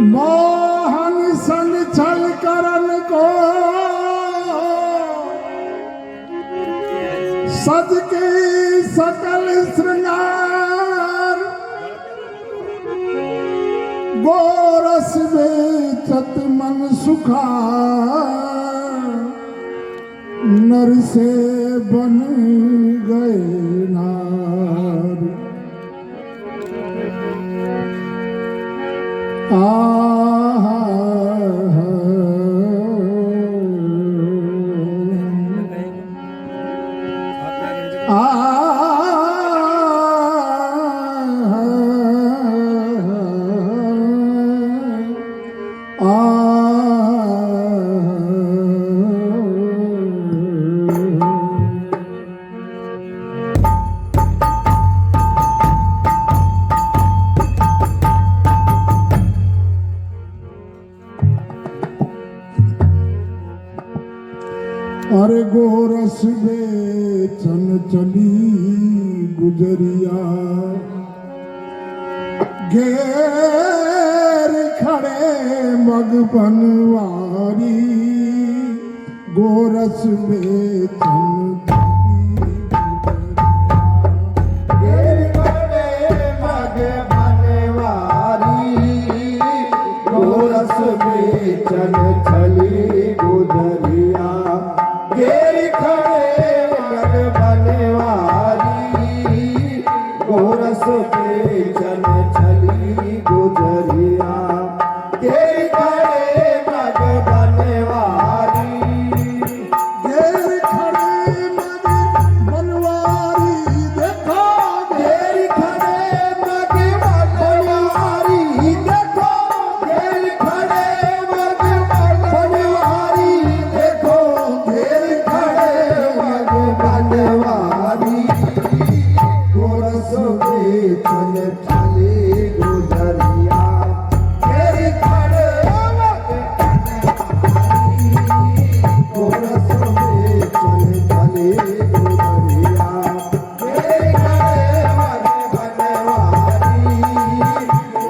मोहन संग छल करन को सज के सकल श्रृंगार गोरस बेचत मन सुखा नर से बन गए नार। अरे गोरस बेचन चली गुजरिया घेर खड़े मग बनवारी गोरस बेचन बेचन छली गुजरिया घेर खड़े मग बनवारी गोरस बेचन छली गुजरिया घेर खड़े मग बनवारी घेर खड़े मग बनवारी देखो घेर खड़े मग बनवारी देखो घेर खड़े मग बनवारी देखो घेर खड़े मग बनवारी गोरस बेचन छली गुजरिया घेर खड़े मग बनवारी गोरस बेचन छली गुजरिया घेर खड़े मग बनवारी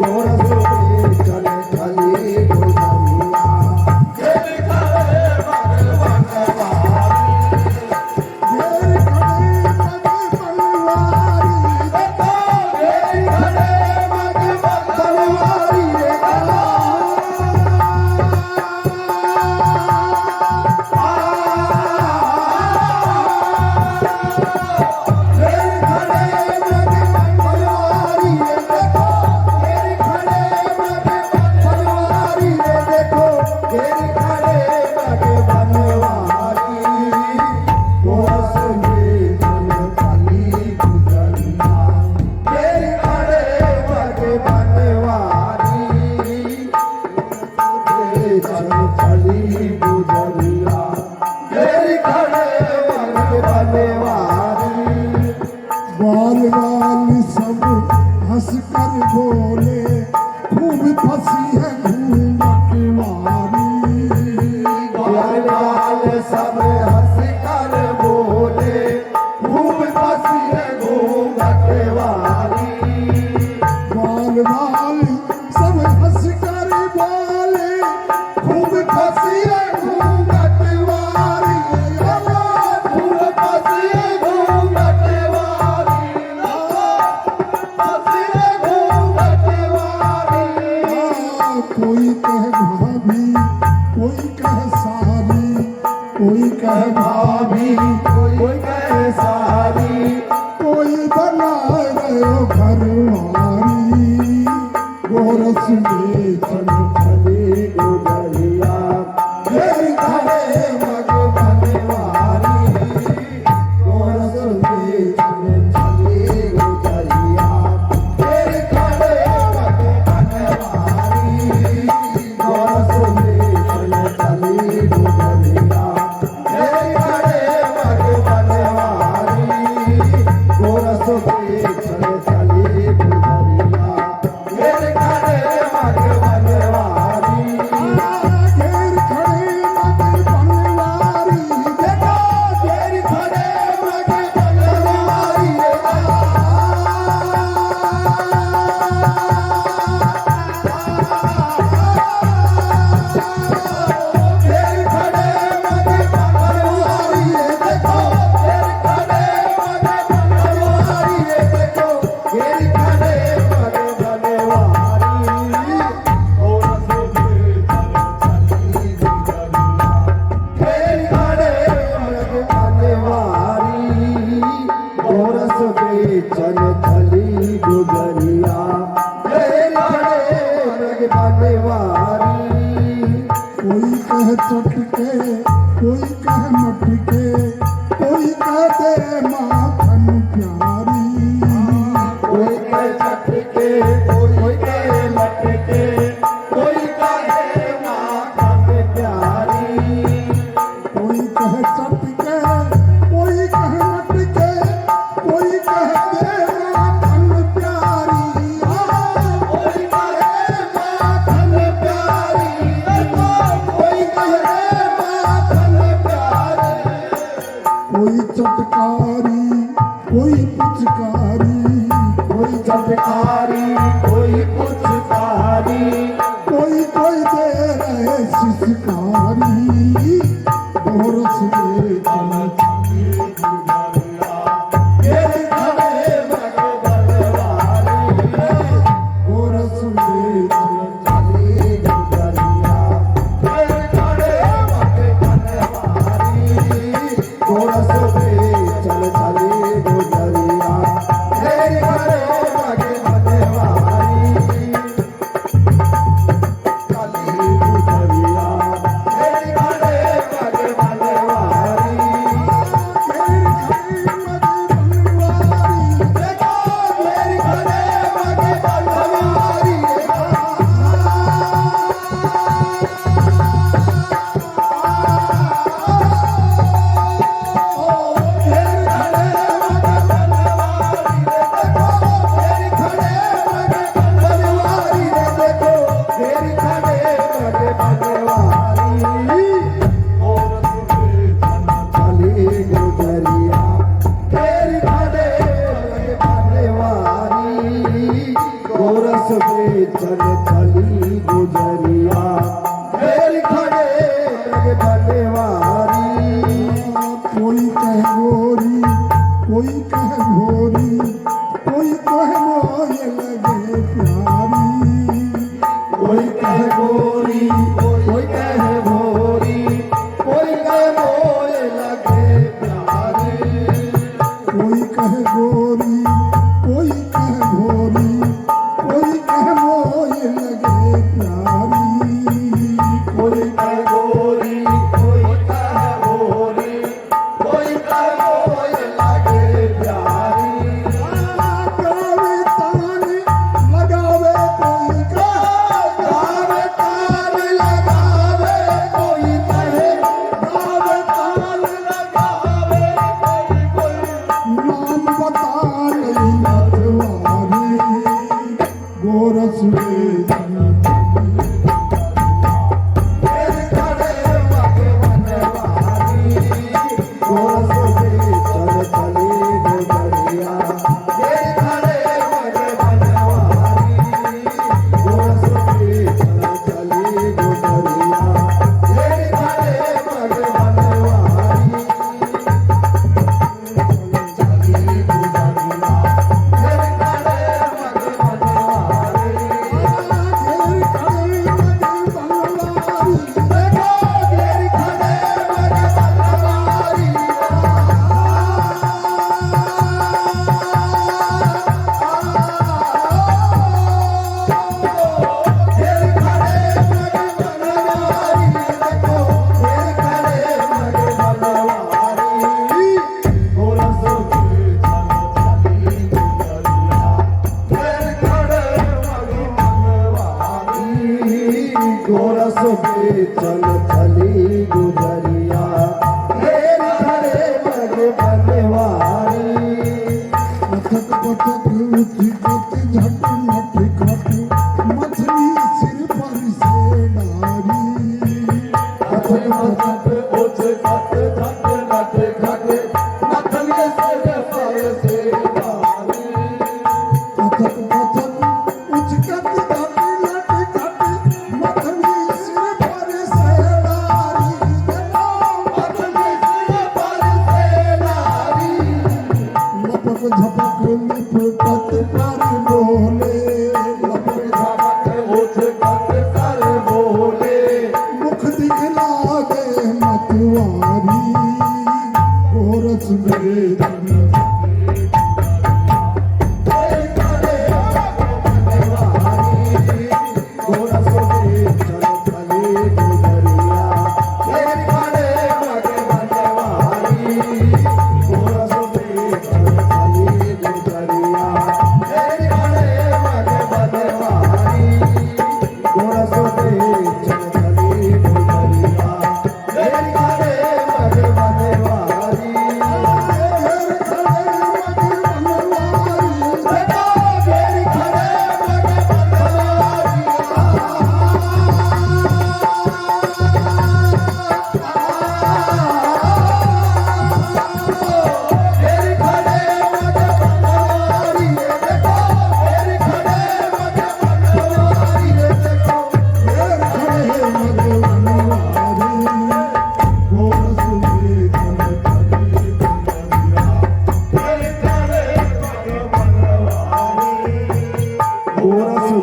गोरस बेचन छली गुजरिया घेर खड़े मग बनवारी घेर खड़े मग बनवारी घेर खड़े मग बनवारी छली गुजरिया घेर खड़े मग बनवारी बाल बाल सब हंस कर बोले खूब फंसी है घूंघट वारी बाल बाल सब हंस कर बोले खूब फंसी है घूंघट वारी बाल बाल सब हंस कर बोले खूब फंसी है घूंघट वारी खूब फंसी है घूंघट वारी फंसी है घूंघट वारी कोई कह भाभी कोई कह सारी कोई कह भाभी कोई कहे सारी कोई बना गयो घरवारी चटकारी कोई पुचकारी कोई कोई दे रहे शिशकारी गोरस में तेरे खड़े मग बलवारी गोरस में चली गुजरिया तेरे खड़े मग बलवारी गोरस में चल चली गुजरिया तेरे खड़े मग बलवारी चली गुजरिया तेरे खड़े मग बलवारी देखो मेरी खड़े मग बलवारी चल चली गुजरिया मेरी खड़े लगे बलवारी कोई कह गोरी कोई कह घोरी कोई कह मोय लगे प्यारी कोई कह गोरी कोई कह भोरी कोई कह मोय लगे प्यारी कोई कह गोरी कोई कह घोरी कोई कह मोय लगे प्यारी कोई कह गोरी कोई कह भोरी कोई कह मोय लगे प्यारी गावे तान लगावे कोई गावे ताल लगावे कोई कहे गावे ताल लगावे कोई नाम बता नहीं मतवारी गोरस में तेरे खड़े मग बनवारी गोरस में चल चली गुजरिया तेरे खड़े मग बनवारी गोरस में चल चली गुजरिया तेरे खड़े मग बनवारी चली गुजरिया तेरे खड़े मग बनवारी देखो तेरी खड़े मग बलवारी तेरी खड़े मग बलवारी देखो तेरी खड़े मग बलवारी गोरस में चली गुजरिया तेरी खड़े मग बलवारी गोरस में चली गुजरिया तेरी खड़े मग बलवारी पथक पथक उठी कत झट नट खट मछली सिर पर से डारी कथक कथक उठ कट झट नट खट नथनी सिर पर से डारी पथक पथक उठ कत झट नट खट मछली सिर पर से डारी नथनी सिर पर से डारी लपक झपक लिपटत पर बोले लपक झपक उठ कट कर बोले मुख दिखला दे मतवारी गोरस में तेरी खड़े मग बलवारी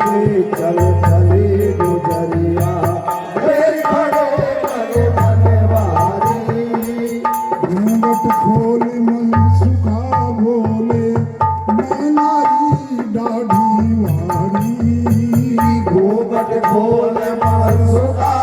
चल चली गुजरिया मेरे खड़े करे बनवारी घूंघट खोल मन सुखा बोले मैं नारी दाढ़ी वारी घूंघट खोल मन सुखा